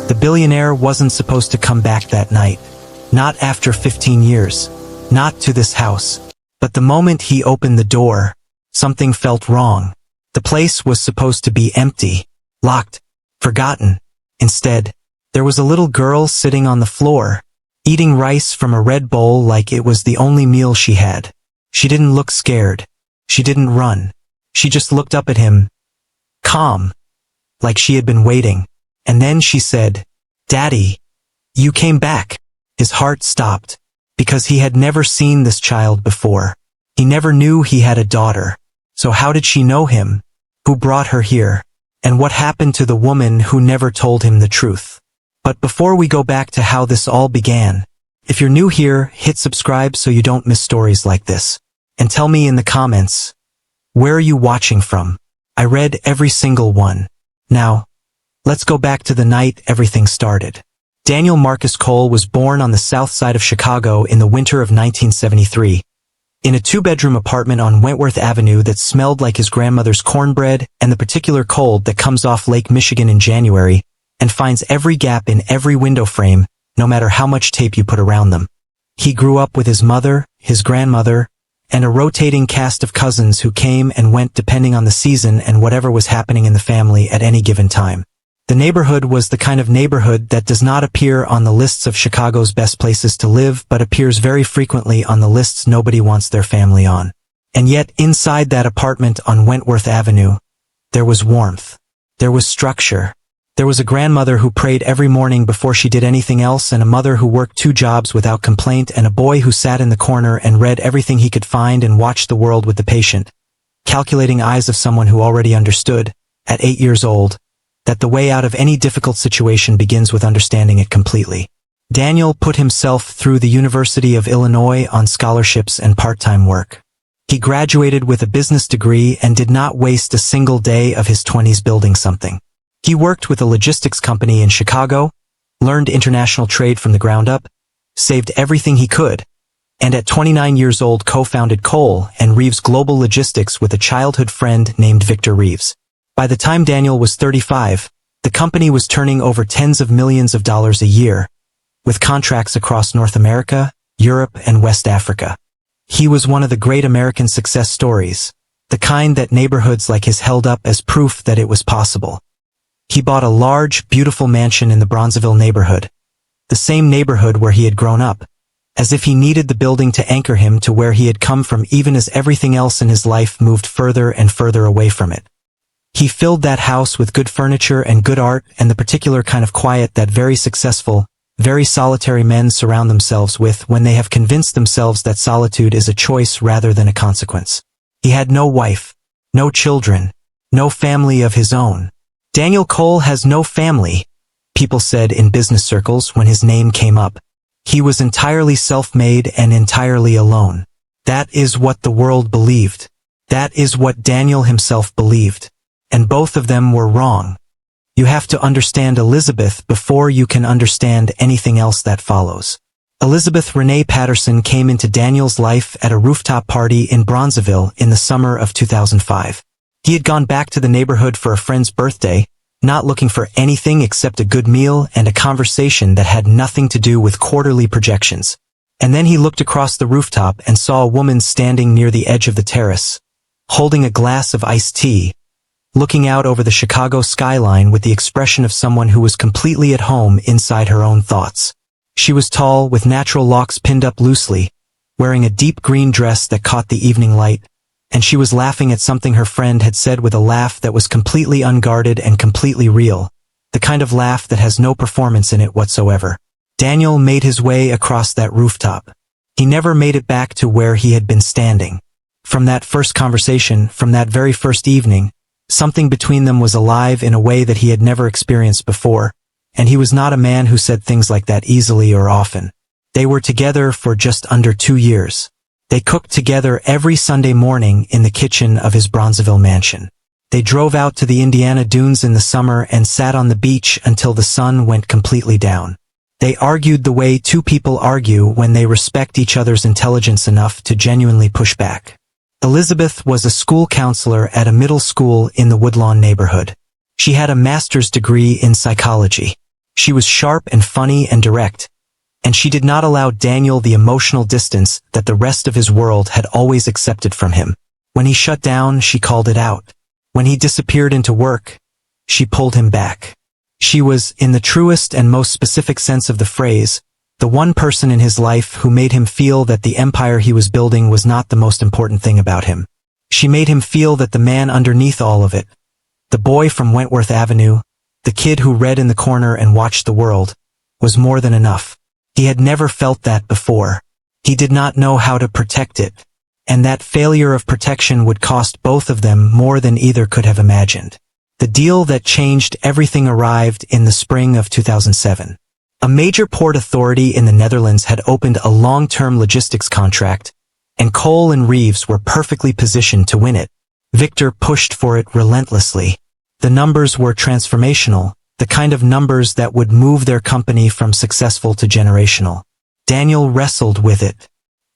The billionaire wasn't supposed to come back that night. Not after 15 years. Not to this house. But the moment he opened the door, something felt wrong. The place was supposed to be empty, locked, forgotten. Instead, there was a little girl sitting on the floor, eating rice from a red bowl like it was the only meal she had. She didn't look scared. She didn't run. She just looked up at him, calm, like she had been waiting. And then she said, "Daddy, you came back." His heart stopped, because he had never seen this child before. He never knew he had a daughter. So how did she know him? Who brought her here? And what happened to the woman who never told him the truth? But before we go back to how this all began, if you're new here, hit subscribe so you don't miss stories like this. And tell me in the comments, where are you watching from? I read every single one. Now, let's go back to the night everything started. Daniel Marcus Cole was born on the south side of Chicago in the winter of 1973. In a two-bedroom apartment on Wentworth Avenue that smelled like his grandmother's cornbread and the particular cold that comes off Lake Michigan in January and finds every gap in every window frame, no matter how much tape you put around them. He grew up with his mother, his grandmother, and a rotating cast of cousins who came and went depending on the season and whatever was happening in the family at any given time. The neighborhood was the kind of neighborhood that does not appear on the lists of Chicago's best places to live, but appears very frequently on the lists nobody wants their family on. And yet, inside that apartment on Wentworth Avenue, there was warmth. There was structure. There was a grandmother who prayed every morning before she did anything else, and a mother who worked 2 jobs without complaint, and a boy who sat in the corner and read everything he could find and watched the world with the patient, calculating eyes of someone who already understood, at 8 years old, that the way out of any difficult situation begins with understanding it completely. Daniel put himself through the University of Illinois on scholarships and part-time work. He graduated with a business degree and did not waste a single day of his 20s building something. He worked with a logistics company in Chicago, learned international trade from the ground up, saved everything he could, and at 29 years old co-founded Cole and Reeves Global Logistics with a childhood friend named Victor Reeves. By the time Daniel was 35, the company was turning over tens of millions of dollars a year, with contracts across North America, Europe, and West Africa. He was one of the great American success stories, the kind that neighborhoods like his held up as proof that it was possible. He bought a large, beautiful mansion in the Bronzeville neighborhood, the same neighborhood where he had grown up, as if he needed the building to anchor him to where he had come from, even as everything else in his life moved further and further away from it. He filled that house with good furniture and good art and the particular kind of quiet that very successful, very solitary men surround themselves with when they have convinced themselves that solitude is a choice rather than a consequence. He had no wife, no children, no family of his own. Daniel Cole has no family, people said in business circles when his name came up. He was entirely self-made and entirely alone. That is what the world believed. That is what Daniel himself believed. And both of them were wrong. You have to understand Elizabeth before you can understand anything else that follows. Elizabeth Renee Patterson came into Daniel's life at a rooftop party in Bronzeville in the summer of 2005. He had gone back to the neighborhood for a friend's birthday, not looking for anything except a good meal and a conversation that had nothing to do with quarterly projections. And then he looked across the rooftop and saw a woman standing near the edge of the terrace, holding a glass of iced tea, looking out over the Chicago skyline with the expression of someone who was completely at home inside her own thoughts. She was tall, with natural locks pinned up loosely, wearing a deep green dress that caught the evening light, and she was laughing at something her friend had said with a laugh that was completely unguarded and completely real, the kind of laugh that has no performance in it whatsoever. Daniel made his way across that rooftop. He never made it back to where he had been standing. From that first conversation, from that very first evening, something between them was alive in a way that he had never experienced before, and he was not a man who said things like that easily or often. They were together for just under 2 years. They cooked together every Sunday morning in the kitchen of his Bronzeville mansion. They drove out to the Indiana dunes in the summer and sat on the beach until the sun went completely down. They argued the way two people argue when they respect each other's intelligence enough to genuinely push back. Elizabeth was a school counselor at a middle school in the Woodlawn neighborhood. She had a master's degree in psychology. She was sharp and funny and direct, and she did not allow Daniel the emotional distance that the rest of his world had always accepted from him. When he shut down, she called it out. When he disappeared into work, she pulled him back. She was, in the truest and most specific sense of the phrase, the one person in his life who made him feel that the empire he was building was not the most important thing about him. She made him feel that the man underneath all of it, the boy from Wentworth Avenue, the kid who read in the corner and watched the world, was more than enough. He had never felt that before. He did not know how to protect it, and that failure of protection would cost both of them more than either could have imagined. The deal that changed everything arrived in the spring of 2007. A major port authority in the Netherlands had opened a long-term logistics contract, and Cole and Reeves were perfectly positioned to win it. Victor pushed for it relentlessly. The numbers were transformational, the kind of numbers that would move their company from successful to generational. Daniel wrestled with it.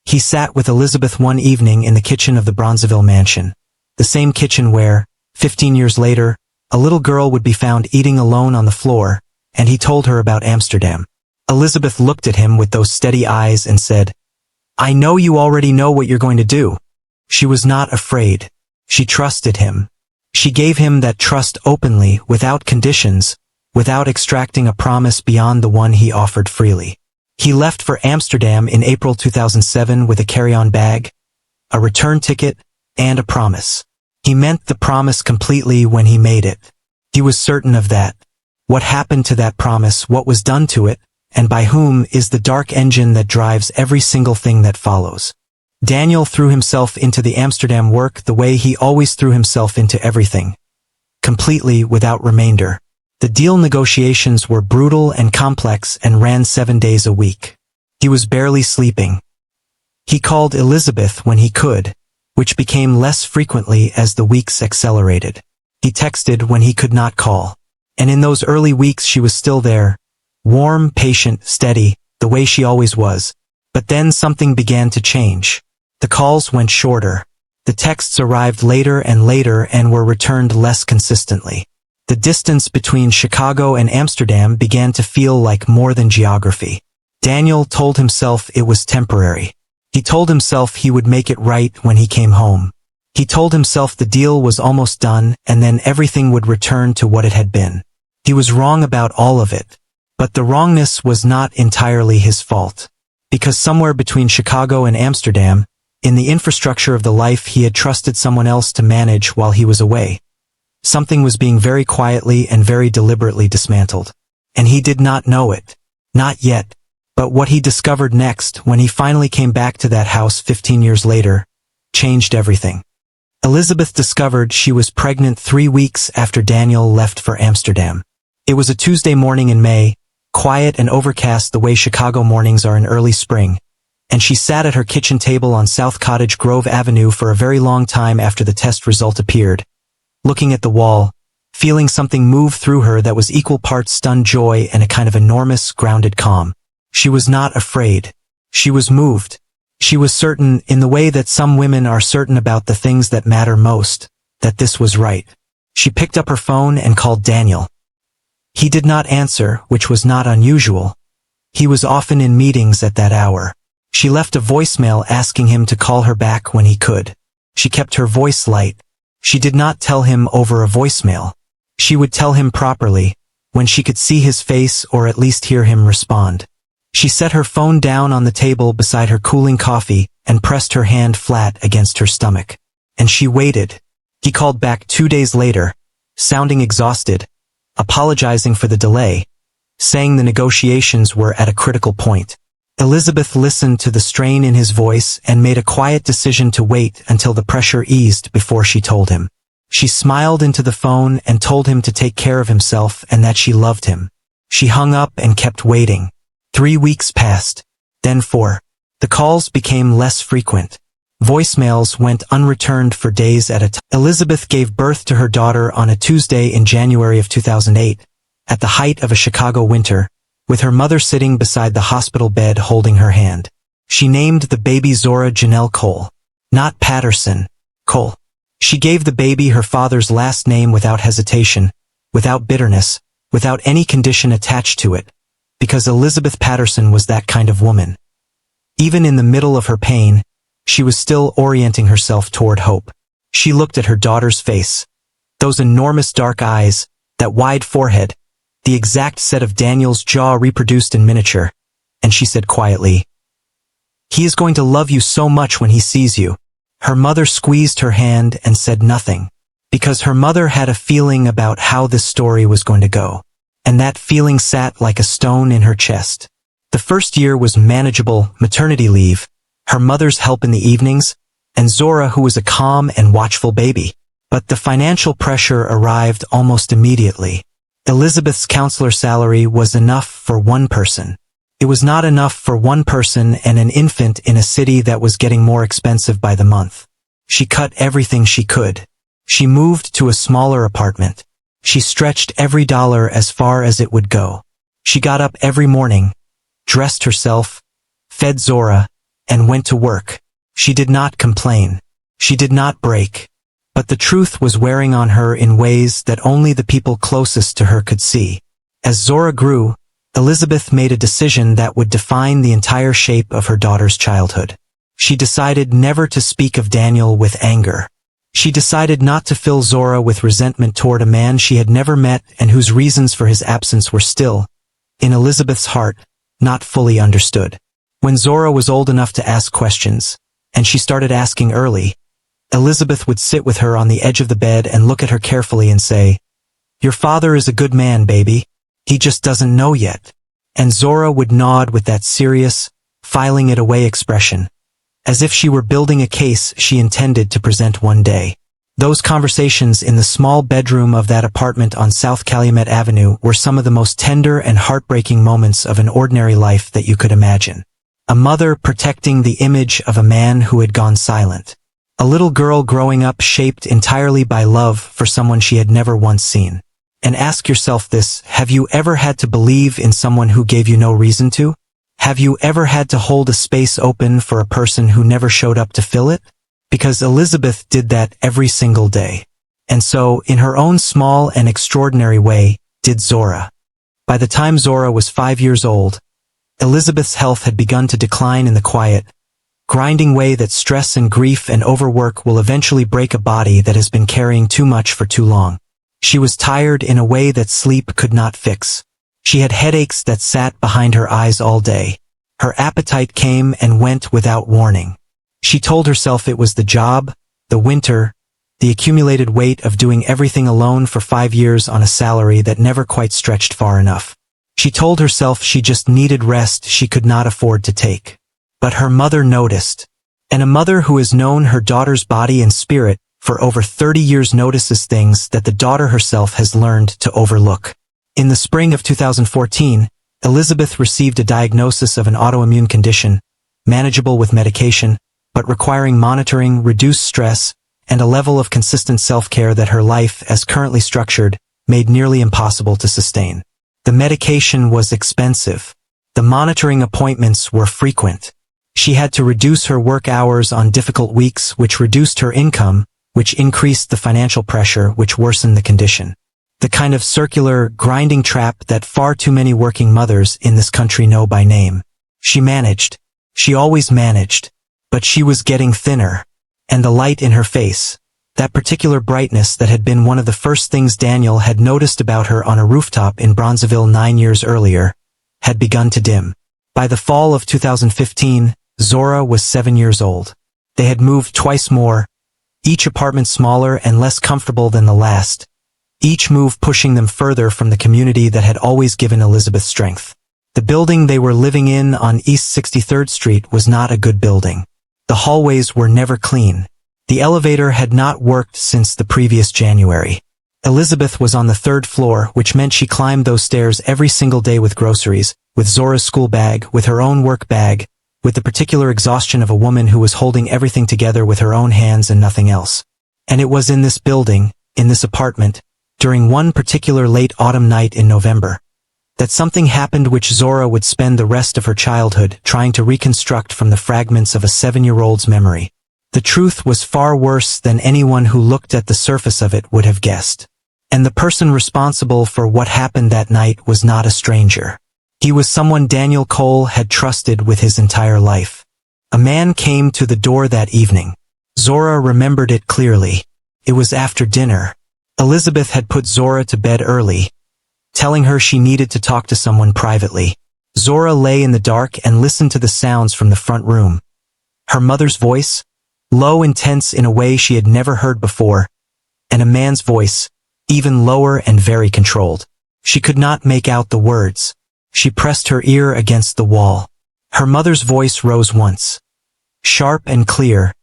He sat with Elizabeth one evening in the kitchen of the Bronzeville mansion, the same kitchen where, 15 years later, a little girl would be found eating alone on the floor, and he told her about Amsterdam. Elizabeth looked at him with those steady eyes and said, "I know you already know what you're going to do." She was not afraid. She trusted him. She gave him that trust openly, without conditions, without extracting a promise beyond the one he offered freely. He left for Amsterdam in April 2007 with a carry-on bag, a return ticket, and a promise. He meant the promise completely when he made it. He was certain of that. What happened to that promise, what was done to it, and by whom, is the dark engine that drives every single thing that follows. Daniel threw himself into the Amsterdam work the way he always threw himself into everything. Completely, without remainder. The deal negotiations were brutal and complex and ran 7 days a week. He was barely sleeping. He called Elizabeth when he could, which became less frequently as the weeks accelerated. He texted when he could not call. And in those early weeks she was still there, warm, patient, steady, the way she always was. But then something began to change. The calls went shorter. The texts arrived later and were returned less consistently. The distance between Chicago and Amsterdam began to feel like more than geography. Daniel told himself it was temporary. He told himself he would make it right when he came home. He told himself the deal was almost done and then everything would return to what it had been. He was wrong about all of it. But the wrongness was not entirely his fault. Because somewhere between Chicago and Amsterdam, in the infrastructure of the life he had trusted someone else to manage while he was away, something was being very quietly and very deliberately dismantled. And he did not know it. Not yet. But what he discovered next, when he finally came back to that house 15 years later, changed everything. Elizabeth discovered she was pregnant 3 weeks after Daniel left for Amsterdam. It was a Tuesday morning in May, quiet and overcast the way Chicago mornings are in early spring, and she sat at her kitchen table on South Cottage Grove Avenue for a very long time after the test result appeared, looking at the wall, feeling something move through her that was equal parts stunned joy and a kind of enormous, grounded calm. She was not afraid. She was moved. She was certain, in the way that some women are certain about the things that matter most, that this was right. She picked up her phone and called Daniel. He did not answer, which was not unusual. He was often in meetings at that hour. She left a voicemail asking him to call her back when he could. She kept her voice light. She did not tell him over a voicemail. She would tell him properly, when she could see his face or at least hear him respond. She set her phone down on the table beside her cooling coffee and pressed her hand flat against her stomach. And she waited. He called back 2 days later, sounding exhausted, apologizing for the delay, saying the negotiations were at a critical point. Elizabeth listened to the strain in his voice and made a quiet decision to wait until the pressure eased before she told him. She smiled into the phone and told him to take care of himself and that she loved him. She hung up and kept waiting. 3 weeks passed. Then 4. The calls became less frequent. Voicemails went unreturned for days at a time. Elizabeth gave birth to her daughter on a Tuesday in January of 2008, at the height of a Chicago winter, with her mother sitting beside the hospital bed holding her hand. She named the baby Zora Janelle Cole. Not Patterson. Cole. She gave the baby her father's last name without hesitation, without bitterness, without any condition attached to it, because Elizabeth Patterson was that kind of woman. Even in the middle of her pain, she was still orienting herself toward hope. She looked at her daughter's face. Those enormous dark eyes, that wide forehead, the exact set of Daniel's jaw reproduced in miniature, and she said quietly, "He is going to love you so much when he sees you." Her mother squeezed her hand and said nothing, because her mother had a feeling about how this story was going to go, and that feeling sat like a stone in her chest. The first year was manageable: maternity leave, her mother's help in the evenings, and Zora, who was a calm and watchful baby. But the financial pressure arrived almost immediately. Elizabeth's counselor salary was enough for one person. It was not enough for one person and an infant in a city that was getting more expensive by the month. She cut everything she could. She moved to a smaller apartment. She stretched every dollar as far as it would go. She got up every morning, dressed herself, fed Zora, and went to work. She did not complain. She did not break. But the truth was wearing on her in ways that only the people closest to her could see. As Zora grew, Elizabeth made a decision that would define the entire shape of her daughter's childhood. She decided never to speak of Daniel with anger. She decided not to fill Zora with resentment toward a man she had never met and whose reasons for his absence were still, in Elizabeth's heart, not fully understood. When Zora was old enough to ask questions, and she started asking early, Elizabeth would sit with her on the edge of the bed and look at her carefully and say, "Your father is a good man, baby. He just doesn't know yet." And Zora would nod with that serious, filing it away expression, as if she were building a case she intended to present one day. Those conversations in the small bedroom of that apartment on South Calumet Avenue were some of the most tender and heartbreaking moments of an ordinary life that you could imagine. A mother protecting the image of a man who had gone silent. A little girl growing up shaped entirely by love for someone she had never once seen. And ask yourself this: have you ever had to believe in someone who gave you no reason to? Have you ever had to hold a space open for a person who never showed up to fill it? Because Elizabeth did that every single day. And so, in her own small and extraordinary way, did Zora. By the time Zora was 5 years old, Elizabeth's health had begun to decline in the quiet, grinding way that stress and grief and overwork will eventually break a body that has been carrying too much for too long. She was tired in a way that sleep could not fix. She had headaches that sat behind her eyes all day. Her appetite came and went without warning. She told herself it was the job, the winter, the accumulated weight of doing everything alone for 5 years on a salary that never quite stretched far enough. She told herself she just needed rest she could not afford to take. But her mother noticed. And a mother who has known her daughter's body and spirit for over 30 years notices things that the daughter herself has learned to overlook. In the spring of 2014, Elizabeth received a diagnosis of an autoimmune condition, manageable with medication, but requiring monitoring, reduced stress, and a level of consistent self-care that her life, as currently structured, made nearly impossible to sustain. The medication was expensive. The monitoring appointments were frequent. She had to reduce her work hours on difficult weeks, which reduced her income, which increased the financial pressure, which worsened the condition. The kind of circular, grinding trap that far too many working mothers in this country know by name. She managed. She always managed. But she was getting thinner. And the light in her face, that particular brightness that had been one of the first things Daniel had noticed about her on a rooftop in Bronzeville 9 years earlier, had begun to dim. By the fall of 2015, Zora was 7 years old. They had moved twice more, each apartment smaller and less comfortable than the last, each move pushing them further from the community that had always given Elizabeth strength. The building they were living in on East 63rd Street was not a good building. The hallways were never clean. The elevator had not worked since the previous January. Elizabeth was on the 3rd floor, which meant she climbed those stairs every single day with groceries, with Zora's school bag, with her own work bag, with the particular exhaustion of a woman who was holding everything together with her own hands and nothing else. And it was in this building, in this apartment, during one particular late autumn night in November, that something happened which Zora would spend the rest of her childhood trying to reconstruct from the fragments of a 7-year-old's memory. The truth was far worse than anyone who looked at the surface of it would have guessed. And the person responsible for what happened that night was not a stranger. He was someone Daniel Cole had trusted with his entire life. A man came to the door that evening. Zora remembered it clearly. It was after dinner. Elizabeth had put Zora to bed early, telling her she needed to talk to someone privately. Zora lay in the dark and listened to the sounds from the front room. Her mother's voice, low and tense in a way she had never heard before, and a man's voice, even lower and very controlled. She could not make out the words. She pressed her ear against the wall. Her mother's voice rose once, sharp and clear,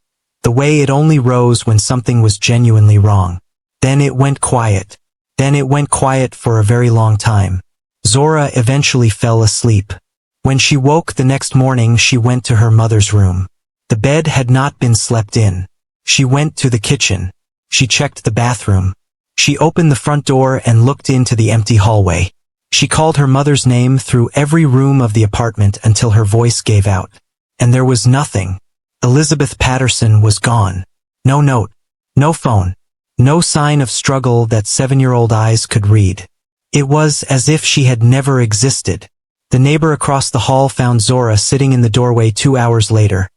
the way it only rose when something was genuinely wrong. Then it went quiet. Then it went quiet for a very long time. Zora eventually fell asleep. When she woke the next morning, she went to her mother's room. The bed had not been slept in. She went to the kitchen. She checked the bathroom. She opened the front door and looked into the empty hallway. She called her mother's name through every room of the apartment until her voice gave out. And there was nothing. Elizabeth Patterson was gone. No note. No phone. No sign of struggle that 7-year-old eyes could read. It was as if she had never existed. The neighbor across the hall found Zora sitting in the doorway 2 hours later,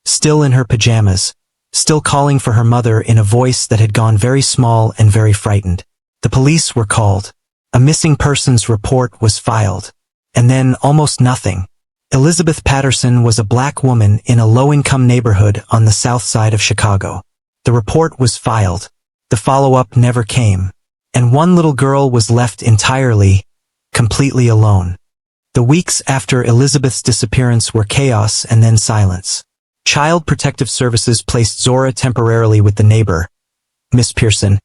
still in her pajamas, still calling for her mother in a voice that had gone very small and very frightened. The police were called. A missing persons report was filed. And then almost nothing. Elizabeth Patterson was a black woman in a low-income neighborhood on the south side of Chicago. The report was filed. The follow-up never came. And one little girl was left entirely, completely alone. The weeks after Elizabeth's disappearance were chaos and then silence. Child Protective Services placed Zora temporarily with the neighbor, Miss Pearson,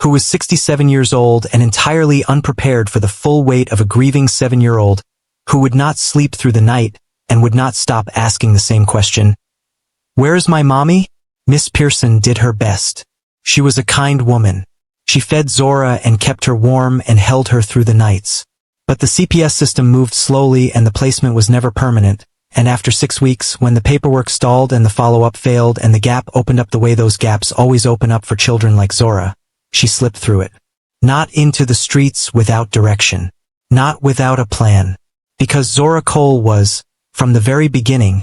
who was 67 years old and entirely unprepared for the full weight of a grieving 7-year-old, who would not sleep through the night and would not stop asking the same question. "Where's my mommy?" Miss Pearson did her best. She was a kind woman. She fed Zora and kept her warm and held her through the nights. But the CPS system moved slowly and the placement was never permanent, and after 6 weeks, when the paperwork stalled and the follow-up failed and the gap opened up the way those gaps always open up for children like Zora, she slipped through it. Not into the streets without direction. Not without a plan. Because Zora Cole was, from the very beginning,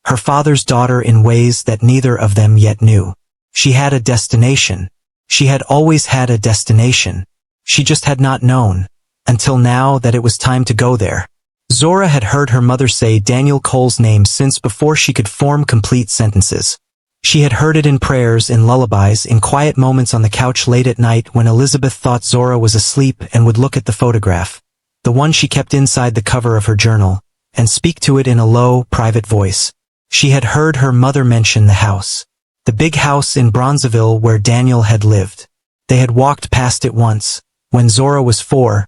her father's daughter in ways that neither of them yet knew. She had a destination. She had always had a destination. She just had not known, until now, that it was time to go there. Zora had heard her mother say Daniel Cole's name since before she could form complete sentences. She had heard it in prayers, in lullabies, in quiet moments on the couch late at night when Elizabeth thought Zora was asleep and would look at the photograph, the one she kept inside the cover of her journal, and speak to it in a low, private voice. She had heard her mother mention the house. The big house in Bronzeville where Daniel had lived. They had walked past it once, when Zora was 4,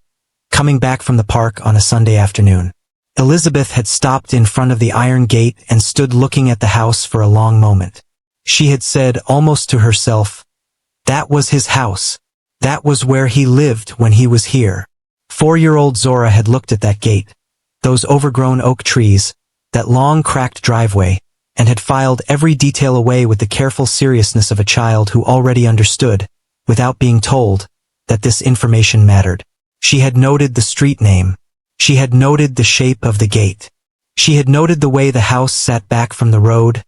coming back from the park on a Sunday afternoon. Elizabeth had stopped in front of the iron gate and stood looking at the house for a long moment. She had said almost to herself, that was his house. That was where he lived when he was here. 4-year-old Zora had looked at that gate, those overgrown oak trees, that long cracked driveway, and had filed every detail away with the careful seriousness of a child who already understood, without being told, that this information mattered. She had noted the street name. She had noted the shape of the gate. She had noted the way the house sat back from the road,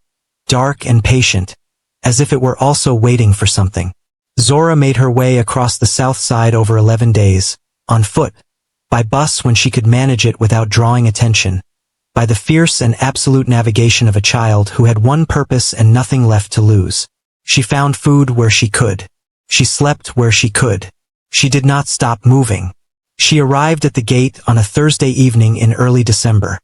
dark and patient, as if it were also waiting for something. Zora made her way across the south side over 11 days, on foot, by bus when she could manage it without drawing attention, by the fierce and absolute navigation of a child who had one purpose and nothing left to lose. She found food where she could. She slept where she could. She did not stop moving. She arrived at the gate on a Thursday evening in early December,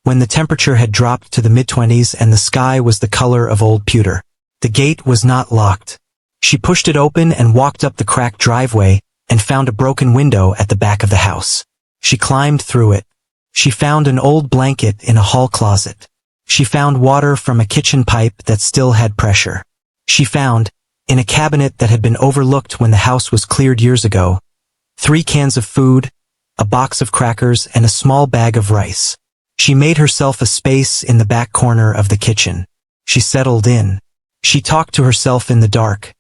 when the temperature had dropped to the mid-20s and the sky was the color of old pewter. The gate was not locked. She pushed it open and walked up the cracked driveway and found a broken window at the back of the house. She climbed through it. She found an old blanket in a hall closet. She found water from a kitchen pipe that still had pressure. She found, in a cabinet that had been overlooked when the house was cleared years ago, 3 cans of food, a box of crackers, and a small bag of rice. She made herself a space in the back corner of the kitchen. She settled in. She talked to herself in the dark,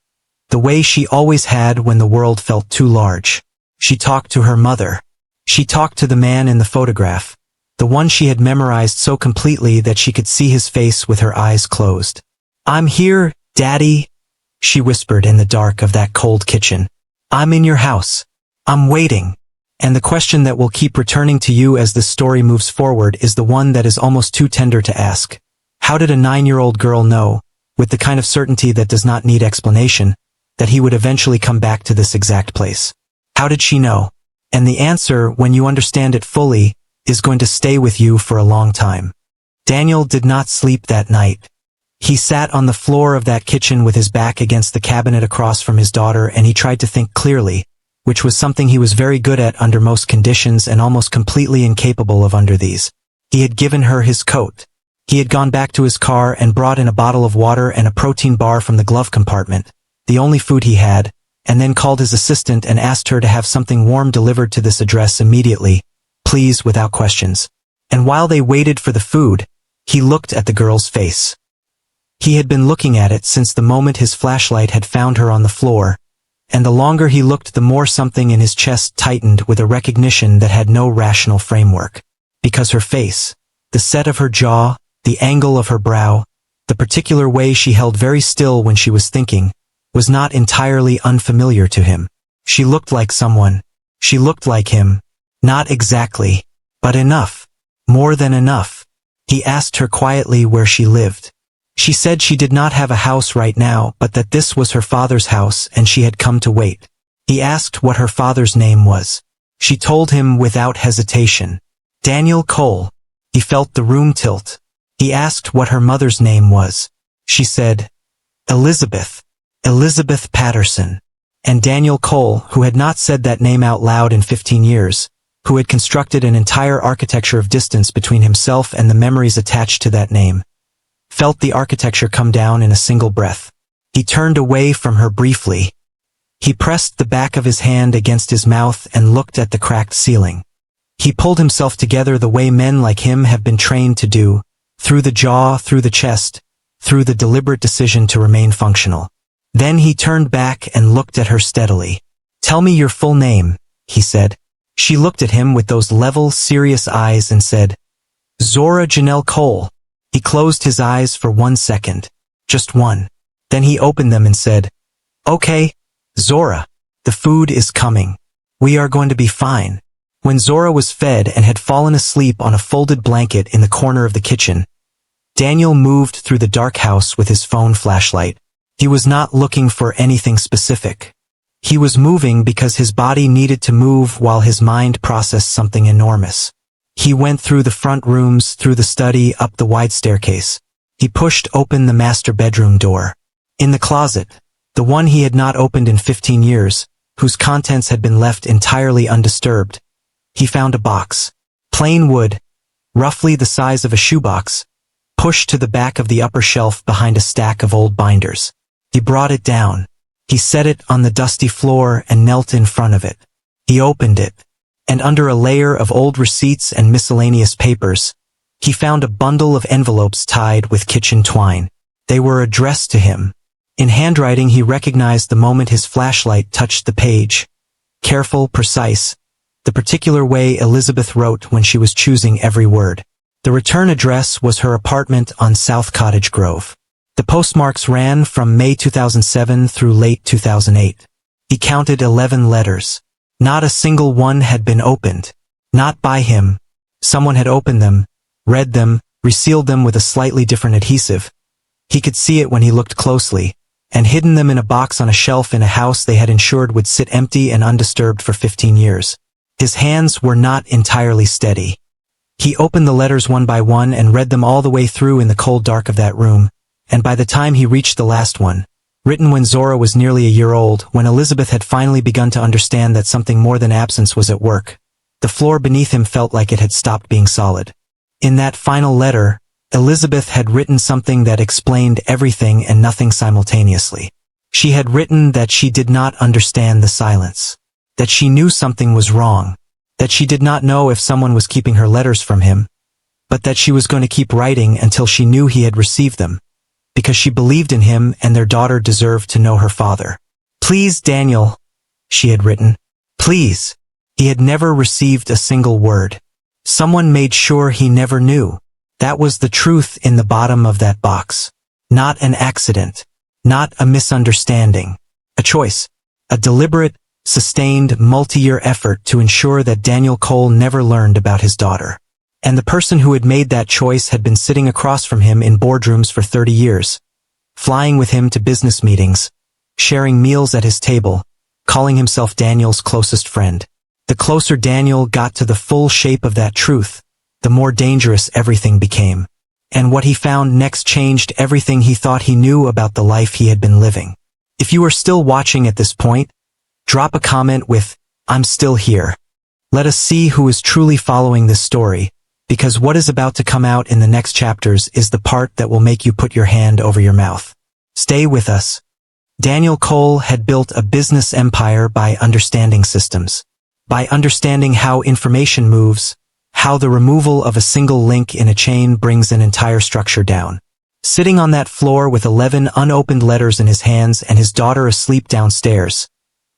the way she always had when the world felt too large. She talked to her mother. She talked to the man in the photograph, the one she had memorized so completely that she could see his face with her eyes closed. "I'm here, Daddy," she whispered in the dark of that cold kitchen. "I'm in your house. I'm waiting." And the question that will keep returning to you as this story moves forward is the one that is almost too tender to ask. How did a 9-year-old girl know, with the kind of certainty that does not need explanation, that he would eventually come back to this exact place? How did she know? And the answer, when you understand it fully, is going to stay with you for a long time. Daniel did not sleep that night. He sat on the floor of that kitchen with his back against the cabinet across from his daughter, and he tried to think clearly, which was something he was very good at under most conditions and almost completely incapable of under these. He had given her his coat. He had gone back to his car and brought in a bottle of water and a protein bar from the glove compartment, the only food he had, and then called his assistant and asked her to have something warm delivered to this address immediately, please, without questions. And while they waited for the food, he looked at the girl's face. He had been looking at it since the moment his flashlight had found her on the floor, and the longer he looked, the more something in his chest tightened with a recognition that had no rational framework. Because her face, the set of her jaw, the angle of her brow, the particular way she held very still when she was thinking, was not entirely unfamiliar to him. She looked like someone. She looked like him. Not exactly, but enough. More than enough. He asked her quietly where she lived. She said she did not have a house right now, but that this was her father's house and she had come to wait. He asked what her father's name was. She told him without hesitation. Daniel Cole. He felt the room tilt. He asked what her mother's name was. She said, Elizabeth. Elizabeth Patterson. And Daniel Cole, who had not said that name out loud in 15 years, who had constructed an entire architecture of distance between himself and the memories attached to that name, felt the architecture come down in a single breath. He turned away from her briefly. He pressed the back of his hand against his mouth and looked at the cracked ceiling. He pulled himself together the way men like him have been trained to do, through the jaw, through the chest, through the deliberate decision to remain functional. Then he turned back and looked at her steadily. "Tell me your full name," he said. She looked at him with those level, serious eyes and said, "Zora Janelle Cole." He closed his eyes for 1 second. Just one. Then he opened them and said, "Okay, Zora, the food is coming. We are going to be fine." When Zora was fed and had fallen asleep on a folded blanket in the corner of the kitchen, Daniel moved through the dark house with his phone flashlight. He was not looking for anything specific. He was moving because his body needed to move while his mind processed something enormous. He went through the front rooms, through the study, up the wide staircase. He pushed open the master bedroom door. In the closet, the one he had not opened in 15 years, whose contents had been left entirely undisturbed, he found a box. Plain wood, roughly the size of a shoebox, pushed to the back of the upper shelf behind a stack of old binders. He brought it down. He set it on the dusty floor and knelt in front of it. He opened it, and under a layer of old receipts and miscellaneous papers, he found a bundle of envelopes tied with kitchen twine. They were addressed to him. In handwriting he recognized the moment his flashlight touched the page. Careful, precise, the particular way Elizabeth wrote when she was choosing every word. The return address was her apartment on South Cottage Grove. The postmarks ran from May 2007 through late 2008. He counted 11 letters. Not a single one had been opened. Not by him. Someone had opened them, read them, resealed them with a slightly different adhesive. He could see it when he looked closely, and hidden them in a box on a shelf in a house they had ensured would sit empty and undisturbed for 15 years. His hands were not entirely steady. He opened the letters one by one and read them all the way through in the cold dark of that room, and by the time he reached the last one, written when Zora was nearly a year old, when Elizabeth had finally begun to understand that something more than absence was at work, the floor beneath him felt like it had stopped being solid. In that final letter, Elizabeth had written something that explained everything and nothing simultaneously. She had written that she did not understand the silence, that she knew something was wrong, that she did not know if someone was keeping her letters from him, but that she was going to keep writing until she knew he had received them, because she believed in him and their daughter deserved to know her father. "Please, Daniel," she had written. "Please." He had never received a single word. Someone made sure he never knew. That was the truth in the bottom of that box. Not an accident. Not a misunderstanding. A choice. A deliberate, sustained, multi-year effort to ensure that Daniel Cole never learned about his daughter. And the person who had made that choice had been sitting across from him in boardrooms for 30 years, flying with him to business meetings, sharing meals at his table, calling himself Daniel's closest friend. The closer Daniel got to the full shape of that truth, the more dangerous everything became. And what he found next changed everything he thought he knew about the life he had been living. If you are still watching at this point, drop a comment with, "I'm still here." Let us see who is truly following this story, because what is about to come out in the next chapters is the part that will make you put your hand over your mouth. Stay with us. Daniel Cole had built a business empire by understanding systems, by understanding how information moves, how the removal of a single link in a chain brings an entire structure down. Sitting on that floor with 11 unopened letters in his hands and his daughter asleep downstairs,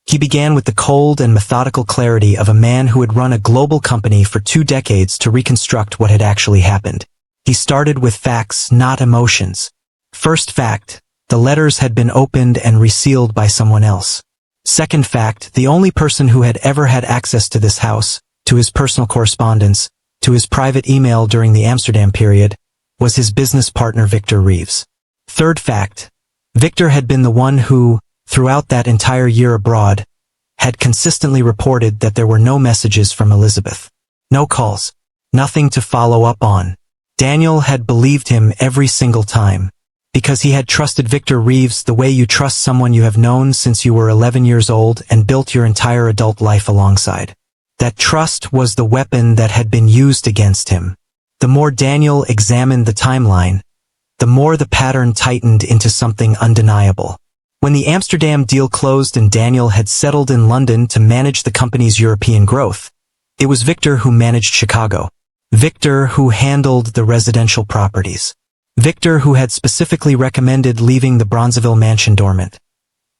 he began with the cold and methodical clarity of a man who had run a global company for 2 decades to reconstruct what had actually happened. He started with facts, not emotions. First fact, the letters had been opened and resealed by someone else. Second fact, the only person who had ever had access to this house, to his personal correspondence, to his private email during the Amsterdam period, was his business partner Victor Reeves. Third fact, Victor had been the one who, throughout that entire year abroad, had consistently reported that there were no messages from Elizabeth. No calls. Nothing to follow up on. Daniel had believed him every single time, because he had trusted Victor Reeves the way you trust someone you have known since you were 11 years old and built your entire adult life alongside. That trust was the weapon that had been used against him. The more Daniel examined the timeline, the more the pattern tightened into something undeniable. When the Amsterdam deal closed and Daniel had settled in London to manage the company's European growth, it was Victor who managed Chicago. Victor who handled the residential properties. Victor who had specifically recommended leaving the Bronzeville mansion dormant,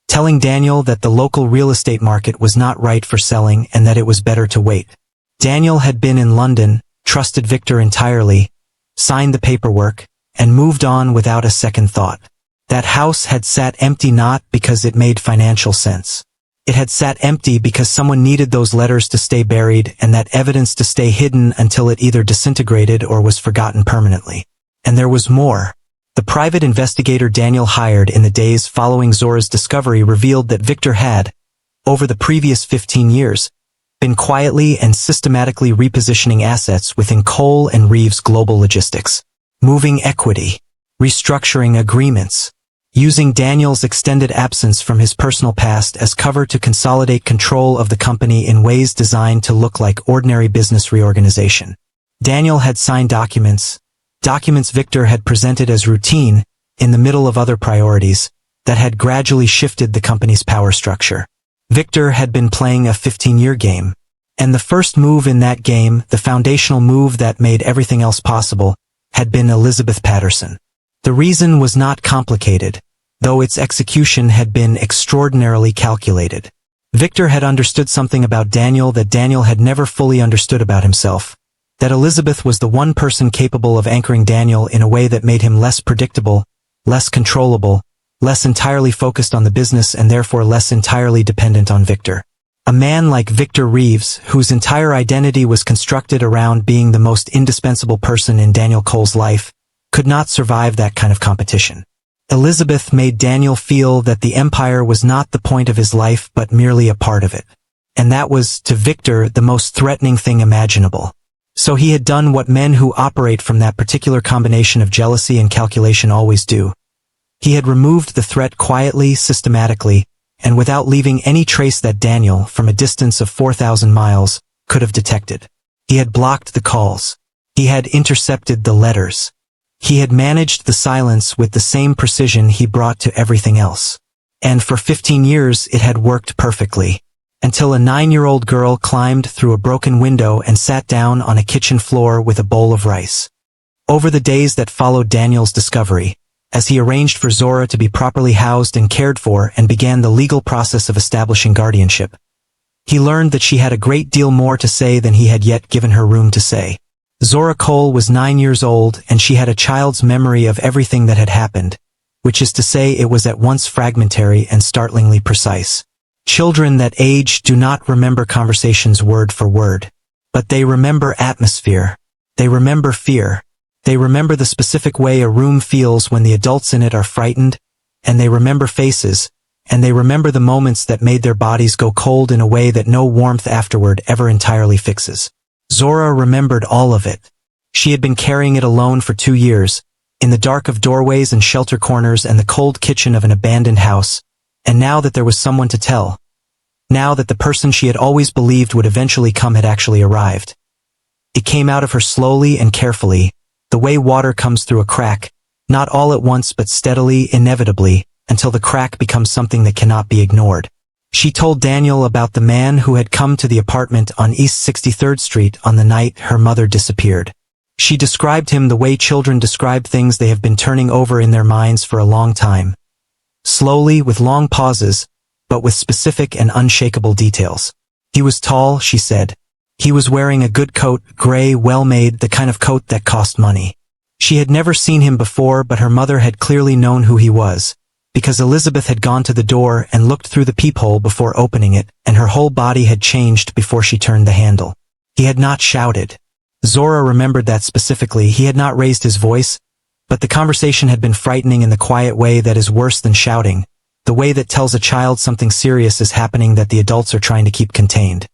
telling Daniel that the local real estate market was not right for selling and that it was better to wait. Daniel had been in London, trusted Victor entirely, signed the paperwork, and moved on without a second thought. That house had sat empty not because it made financial sense. It had sat empty because someone needed those letters to stay buried and that evidence to stay hidden until it either disintegrated or was forgotten permanently. And there was more. The private investigator Daniel hired in the days following Zora's discovery revealed that Victor had, over the previous 15 years, been quietly and systematically repositioning assets within Cole and Reeves Global Logistics, moving equity, restructuring agreements, using Daniel's extended absence from his personal past as cover to consolidate control of the company in ways designed to look like ordinary business reorganization. Daniel had signed documents Victor had presented as routine, in the middle of other priorities, that had gradually shifted the company's power structure. Victor had been playing a 15-year game, and the first move in that game, the foundational move that made everything else possible, had been Elizabeth Patterson. The reason was not complicated, though its execution had been extraordinarily calculated. Victor had understood something about Daniel that Daniel had never fully understood about himself. That Elizabeth was the one person capable of anchoring Daniel in a way that made him less predictable, less controllable, less entirely focused on the business and therefore less entirely dependent on Victor. A man like Victor Reeves, whose entire identity was constructed around being the most indispensable person in Daniel Cole's life, could not survive that kind of competition. Elizabeth made Daniel feel that the empire was not the point of his life but merely a part of it. And that was, to Victor, the most threatening thing imaginable. So he had done what men who operate from that particular combination of jealousy and calculation always do. He had removed the threat quietly, systematically, and without leaving any trace that Daniel, from a distance of 4,000 miles, could have detected. He had blocked the calls. He had intercepted the letters. He had managed the silence with the same precision he brought to everything else. And for 15 years it had worked perfectly. Until a 9-year-old girl climbed through a broken window and sat down on a kitchen floor with a bowl of rice. Over the days that followed Daniel's discovery, as he arranged for Zora to be properly housed and cared for and began the legal process of establishing guardianship. He learned that she had a great deal more to say than he had yet given her room to say. Zora Cole was 9 years old and she had a child's memory of everything that had happened, which is to say it was at once fragmentary and startlingly precise. Children that age do not remember conversations word for word, but they remember atmosphere. They remember fear. They remember the specific way a room feels when the adults in it are frightened, and they remember faces, and they remember the moments that made their bodies go cold in a way that no warmth afterward ever entirely fixes. Zora remembered all of it. She had been carrying it alone for 2 years, in the dark of doorways and shelter corners and the cold kitchen of an abandoned house, and now that there was someone to tell, now that the person she had always believed would eventually come had actually arrived. It came out of her slowly and carefully, the way water comes through a crack, not all at once but steadily, inevitably, until the crack becomes something that cannot be ignored. She told Daniel about the man who had come to the apartment on East 63rd Street on the night her mother disappeared. She described him the way children describe things they have been turning over in their minds for a long time. Slowly, with long pauses, but with specific and unshakable details. He was tall, she said. He was wearing a good coat, gray, well-made, the kind of coat that cost money. She had never seen him before, but her mother had clearly known who he was, because Elizabeth had gone to the door and looked through the peephole before opening it, and her whole body had changed before she turned the handle. He had not shouted. Zora remembered that specifically. He had not raised his voice, but the conversation had been frightening in the quiet way that is worse than shouting, the way that tells a child something serious is happening that the adults are trying to keep contained.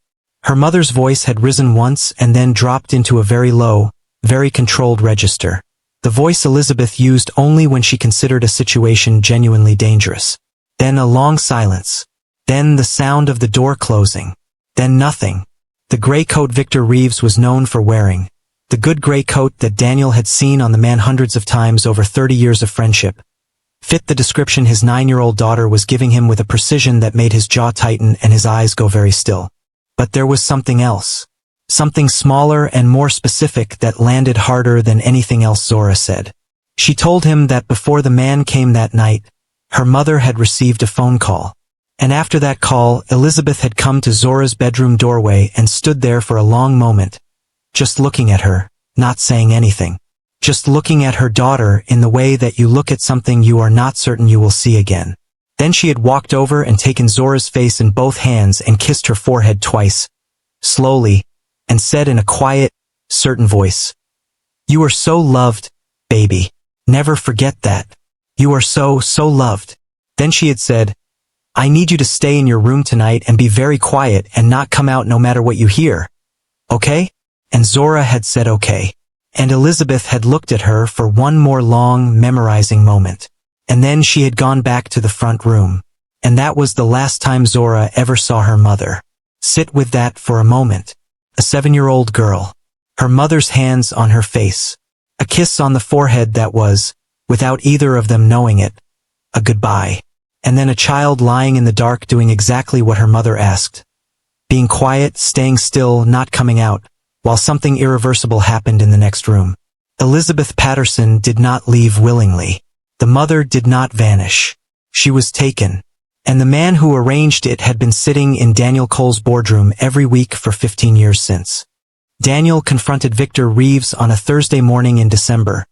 Her mother's voice had risen once and then dropped into a very low, very controlled register. The voice Elizabeth used only when she considered a situation genuinely dangerous. Then a long silence. Then the sound of the door closing. Then nothing. The gray coat Victor Reeves was known for wearing. The good gray coat that Daniel had seen on the man hundreds of times over 30 years of friendship. Fit the description his 9-year-old daughter was giving him with a precision that made his jaw tighten and his eyes go very still. But there was something else. Something smaller and more specific that landed harder than anything else Zora said. She told him that before the man came that night, her mother had received a phone call. And after that call, Elizabeth had come to Zora's bedroom doorway and stood there for a long moment, just looking at her, not saying anything. Just looking at her daughter in the way that you look at something you are not certain you will see again. Then she had walked over and taken Zora's face in both hands and kissed her forehead twice, slowly, and said in a quiet, certain voice, "You are so loved, baby. Never forget that. You are so loved." Then she had said, "I need you to stay in your room tonight and be very quiet and not come out no matter what you hear. Okay?" And Zora had said okay. And Elizabeth had looked at her for one more long, memorizing moment. And then she had gone back to the front room. And that was the last time Zora ever saw her mother. Sit with that for a moment. A 7-year-old girl. Her mother's hands on her face. A kiss on the forehead that was, without either of them knowing it, a goodbye. And then a child lying in the dark doing exactly what her mother asked. Being quiet, staying still, not coming out, while something irreversible happened in the next room. Elizabeth Patterson did not leave willingly. The mother did not vanish. She was taken. And the man who arranged it had been sitting in Daniel Cole's boardroom every week for 15 years since. Daniel confronted Victor Reeves on a Thursday morning in December,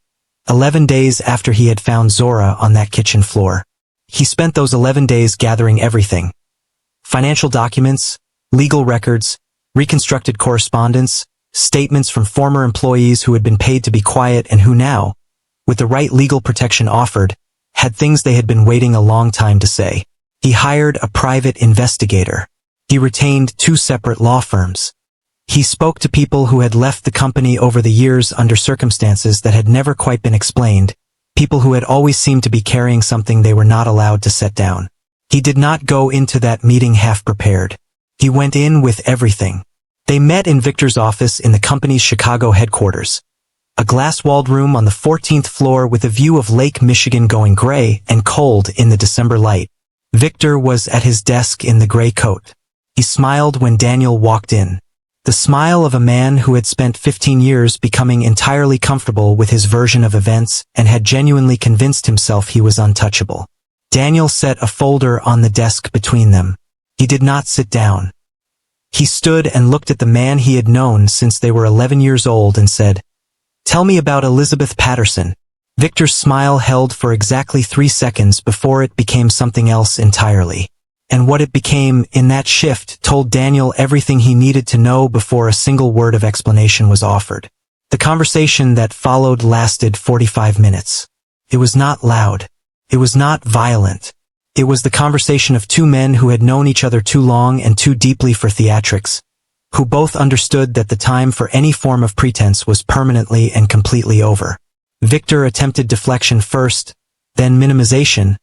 11 days after he had found Zora on that kitchen floor. He spent those 11 days gathering everything. Financial documents, legal records, reconstructed correspondence, statements from former employees who had been paid to be quiet and who now, with the right legal protection offered, had things they had been waiting a long time to say. He hired a private investigator. He retained 2 separate law firms. He spoke to people who had left the company over the years under circumstances that had never quite been explained, people who had always seemed to be carrying something they were not allowed to set down. He did not go into that meeting half prepared. He went in with everything. They met in Victor's office in the company's Chicago headquarters. A glass-walled room on the 14th floor with a view of Lake Michigan going gray and cold in the December light. Victor was at his desk in the gray coat. He smiled when Daniel walked in. The smile of a man who had spent 15 years becoming entirely comfortable with his version of events and had genuinely convinced himself he was untouchable. Daniel set a folder on the desk between them. He did not sit down. He stood and looked at the man he had known since they were 11 years old and said, "Tell me about Elizabeth Patterson." Victor's smile held for exactly 3 seconds before it became something else entirely. And what it became, in that shift, told Daniel everything he needed to know before a single word of explanation was offered. The conversation that followed lasted 45 minutes. It was not loud. It was not violent. It was the conversation of two men who had known each other too long and too deeply for theatrics, who both understood that the time for any form of pretense was permanently and completely over. Victor attempted deflection first, then minimization,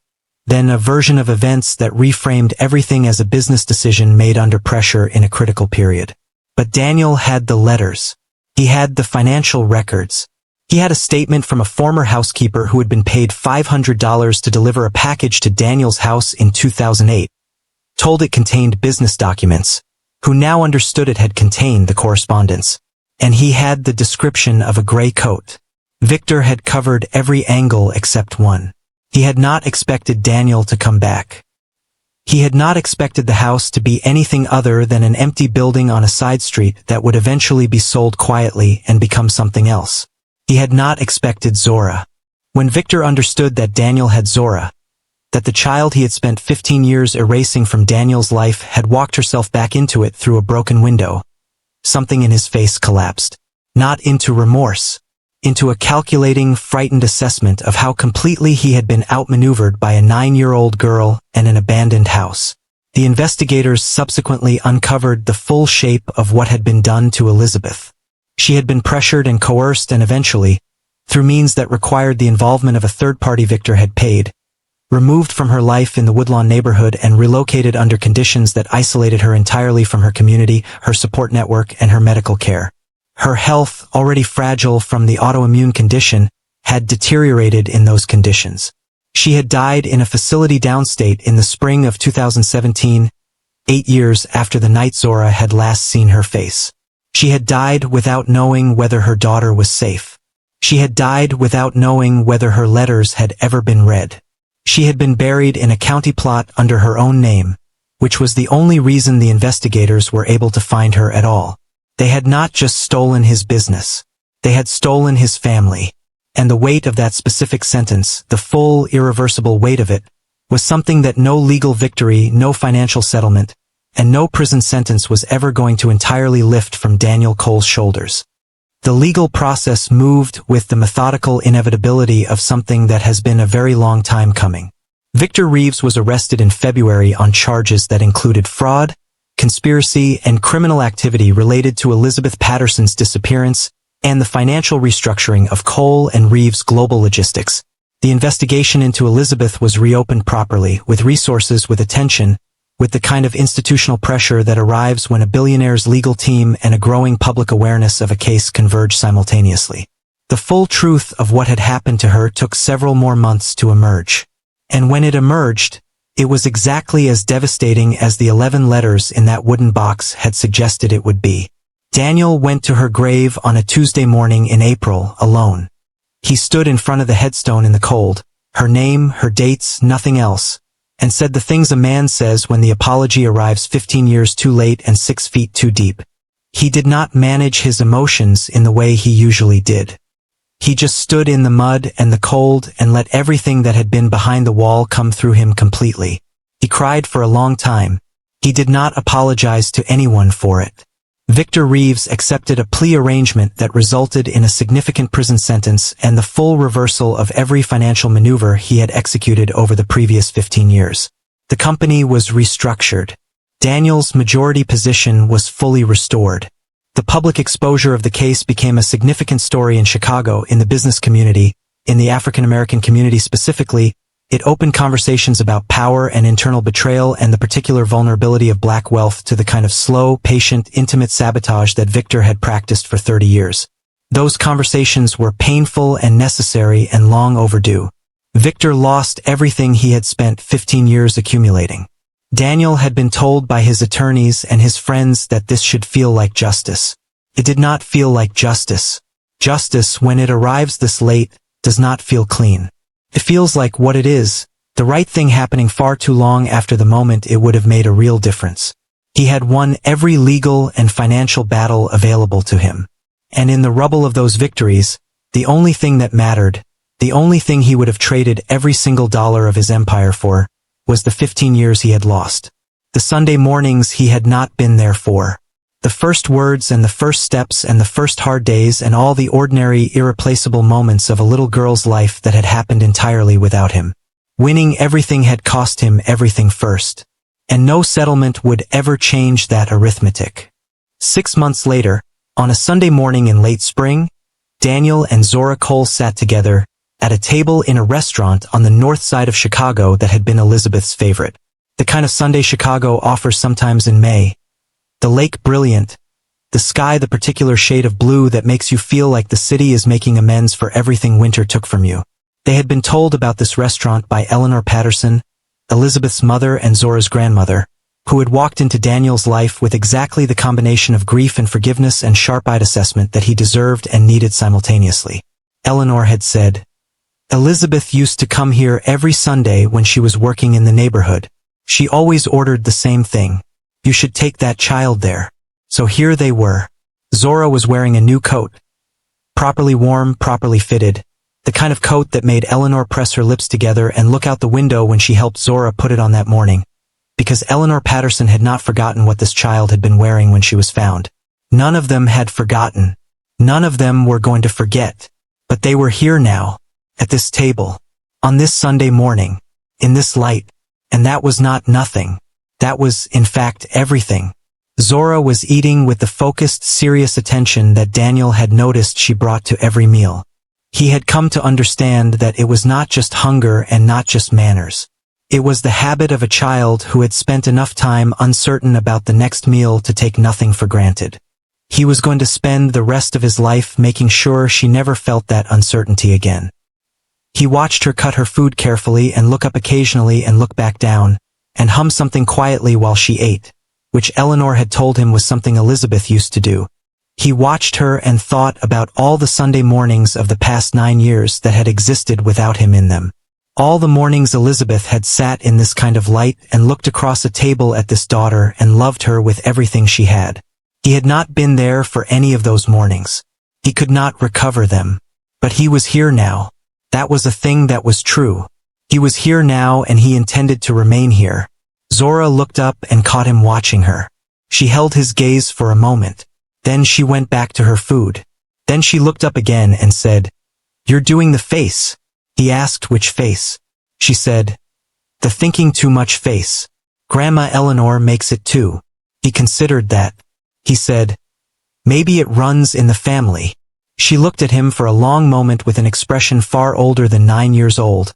then a version of events that reframed everything as a business decision made under pressure in a critical period. But Daniel had the letters. He had the financial records. He had a statement from a former housekeeper who had been paid $500 to deliver a package to Daniel's house in 2008, told it contained business documents, who now understood it had contained the correspondence. And he had the description of a gray coat. Victor had covered every angle except one. He had not expected Daniel to come back. He had not expected the house to be anything other than an empty building on a side street that would eventually be sold quietly and become something else. He had not expected Zora. When Victor understood that Daniel had Zora, that the child he had spent 15 years erasing from Daniel's life had walked herself back into it through a broken window, something in his face collapsed. Not into remorse, into a calculating, frightened assessment of how completely he had been outmaneuvered by a 9-year-old girl and an abandoned house. The investigators subsequently uncovered the full shape of what had been done to Elizabeth. She had been pressured and coerced and eventually, through means that required the involvement of a third party Victor had paid, removed from her life in the Woodlawn neighborhood and relocated under conditions that isolated her entirely from her community, her support network, and her medical care. Her health, already fragile from the autoimmune condition, had deteriorated in those conditions. She had died in a facility downstate in the spring of 2017, 8 years after the night Zora had last seen her face. She had died without knowing whether her daughter was safe. She had died without knowing whether her letters had ever been read. She had been buried in a county plot under her own name, which was the only reason the investigators were able to find her at all. They had not just stolen his business. They had stolen his family. And the weight of that specific sentence, the full, irreversible weight of it, was something that no legal victory, no financial settlement, and no prison sentence was ever going to entirely lift from Daniel Cole's shoulders. The legal process moved with the methodical inevitability of something that has been a very long time coming. Victor Reeves was arrested in February on charges that included fraud, conspiracy, and criminal activity related to Elizabeth Patterson's disappearance and the financial restructuring of Cole and Reeves Global Logistics. The investigation into Elizabeth was reopened properly, with resources, with attention, with the kind of institutional pressure that arrives when a billionaire's legal team and a growing public awareness of a case converge simultaneously. The full truth of what had happened to her took several more months to emerge. And when it emerged, it was exactly as devastating as the 11 letters in that wooden box had suggested it would be. Daniel went to her grave on a Tuesday morning in April, alone. He stood in front of the headstone in the cold, her name, her dates, nothing else, and said the things a man says when the apology arrives 15 years too late and 6 feet too deep. He did not manage his emotions in the way he usually did. He just stood in the mud and the cold and let everything that had been behind the wall come through him completely. He cried for a long time. He did not apologize to anyone for it. Victor Reeves accepted a plea arrangement that resulted in a significant prison sentence and the full reversal of every financial maneuver he had executed over the previous 15 years. The company was restructured. Daniel's majority position was fully restored. The public exposure of the case became a significant story in Chicago, in the business community, in the African American community specifically. It opened conversations about power and internal betrayal and the particular vulnerability of black wealth to the kind of slow, patient, intimate sabotage that Victor had practiced for 30 years. Those conversations were painful and necessary and long overdue. Victor lost everything he had spent 15 years accumulating. Daniel had been told by his attorneys and his friends that this should feel like justice. It did not feel like justice. Justice, when it arrives this late, does not feel clean. It feels like what it is, the right thing happening far too long after the moment it would have made a real difference. He had won every legal and financial battle available to him. And in the rubble of those victories, the only thing that mattered, the only thing he would have traded every single dollar of his empire for, was the 15 years he had lost. The Sunday mornings he had not been there for. The first words and the first steps and the first hard days and all the ordinary, irreplaceable moments of a little girl's life that had happened entirely without him. Winning everything had cost him everything first. And no settlement would ever change that arithmetic. 6 months later, on a Sunday morning in late spring, Daniel and Zora Cole sat together at a table in a restaurant on the north side of Chicago that had been Elizabeth's favorite. The kind of Sunday Chicago offers sometimes in May. The lake brilliant, the sky the particular shade of blue that makes you feel like the city is making amends for everything winter took from you. They had been told about this restaurant by Eleanor Patterson, Elizabeth's mother and Zora's grandmother, who had walked into Daniel's life with exactly the combination of grief and forgiveness and sharp-eyed assessment that he deserved and needed simultaneously. Eleanor had said, "Elizabeth used to come here every Sunday when she was working in the neighborhood. She always ordered the same thing. You should take that child there." So here they were. Zora was wearing a new coat. Properly warm, properly fitted. The kind of coat that made Eleanor press her lips together and look out the window when she helped Zora put it on that morning. Because Eleanor Patterson had not forgotten what this child had been wearing when she was found. None of them had forgotten. None of them were going to forget. But they were here now. At this table. On this Sunday morning. In this light. And that was not nothing. That was, in fact, everything. Zora was eating with the focused, serious attention that Daniel had noticed she brought to every meal. He had come to understand that it was not just hunger and not just manners. It was the habit of a child who had spent enough time uncertain about the next meal to take nothing for granted. He was going to spend the rest of his life making sure she never felt that uncertainty again. He watched her cut her food carefully and look up occasionally and look back down, and hum something quietly while she ate, which Eleanor had told him was something Elizabeth used to do. He watched her and thought about all the Sunday mornings of the past 9 years that had existed without him in them. All the mornings Elizabeth had sat in this kind of light and looked across a table at this daughter and loved her with everything she had. He had not been there for any of those mornings. He could not recover them. But he was here now. That was a thing that was true. He was here now and he intended to remain here. Zora looked up and caught him watching her. She held his gaze for a moment. Then she went back to her food. Then she looked up again and said, "You're doing the face." He asked which face. She said, "The thinking too much face. Grandma Eleanor makes it too." He considered that. He said, "Maybe it runs in the family." She looked at him for a long moment with an expression far older than 9 years old,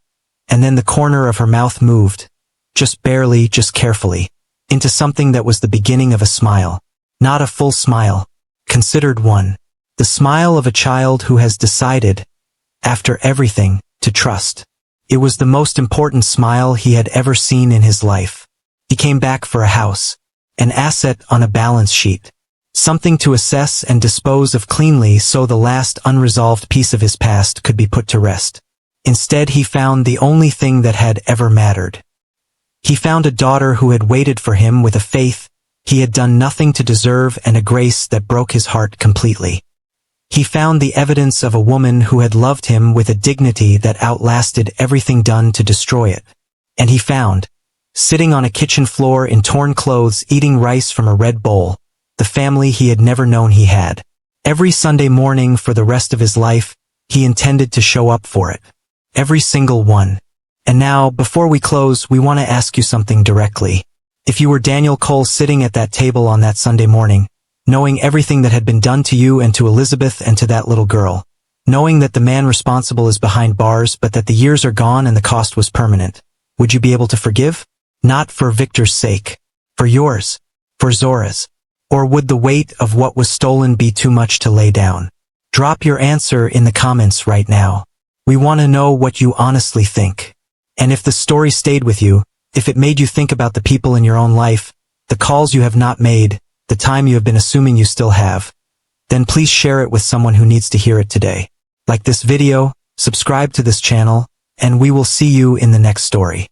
and then the corner of her mouth moved, just barely, just carefully, into something that was the beginning of a smile. Not a full smile, considered one. The smile of a child who has decided, after everything, to trust. It was the most important smile he had ever seen in his life. He came back for a house, an asset on a balance sheet. Something to assess and dispose of cleanly so the last unresolved piece of his past could be put to rest. Instead he found the only thing that had ever mattered. He found a daughter who had waited for him with a faith he had done nothing to deserve and a grace that broke his heart completely. He found the evidence of a woman who had loved him with a dignity that outlasted everything done to destroy it. And he found, sitting on a kitchen floor in torn clothes eating rice from a red bowl, the family he had never known he had. Every Sunday morning for the rest of his life, he intended to show up for it. Every single one. And now, before we close, we want to ask you something directly. If you were Daniel Cole sitting at that table on that Sunday morning, knowing everything that had been done to you and to Elizabeth and to that little girl, knowing that the man responsible is behind bars but that the years are gone and the cost was permanent, would you be able to forgive? Not for Victor's sake. For yours. For Zora's. Or would the weight of what was stolen be too much to lay down? Drop your answer in the comments right now. We want to know what you honestly think. And if the story stayed with you, If it made you think about the people in your own life, the calls you have not made, the time you have been assuming you still have, then please share it with someone who needs to hear it today. Like this video, subscribe to this channel, and we will see you in the next story.